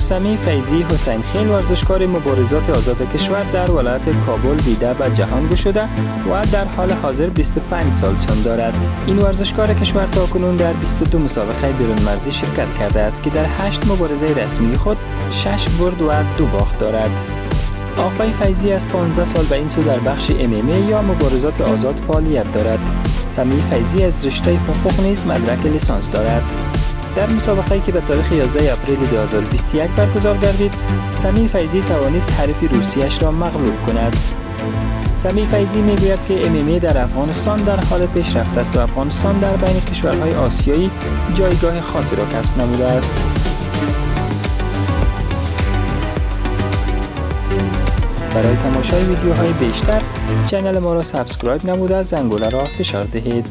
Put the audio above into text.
سمیع فیضی حسینخیل ورزشکار مبارزات آزاد کشور در ولایت کابل دیده به جهان گشوده و در حال حاضر 25 سال سن دارد. این ورزشکار کشور تاکنون در 22 مسابقه بیرون مرزی شرکت کرده است که در 8 مبارزه رسمی خود 6 برد و 2 باخت دارد. آقای فیضی از 15 سال به این سو در بخش MMA یا مبارزات آزاد فعالیت دارد. سمیع فیضی از رشته حقوق نیز مدرک لیسانس دارد. در مسابقه‌ای که به تاریخ 11 اپریل 2021 برگزار گردید، سمیع فیضی توانست حریف روسیه‌اش را مغلوب کند. سمیع فیضی میگوید که MMA در افغانستان در حال پیشرفت است و افغانستان در بین کشورهای آسیایی جایگاه خاصی را کسب نموده است. برای تماشای ویدیوهای بیشتر کانال ما را سابسکرایب نموده زنگوله را فشار دهید.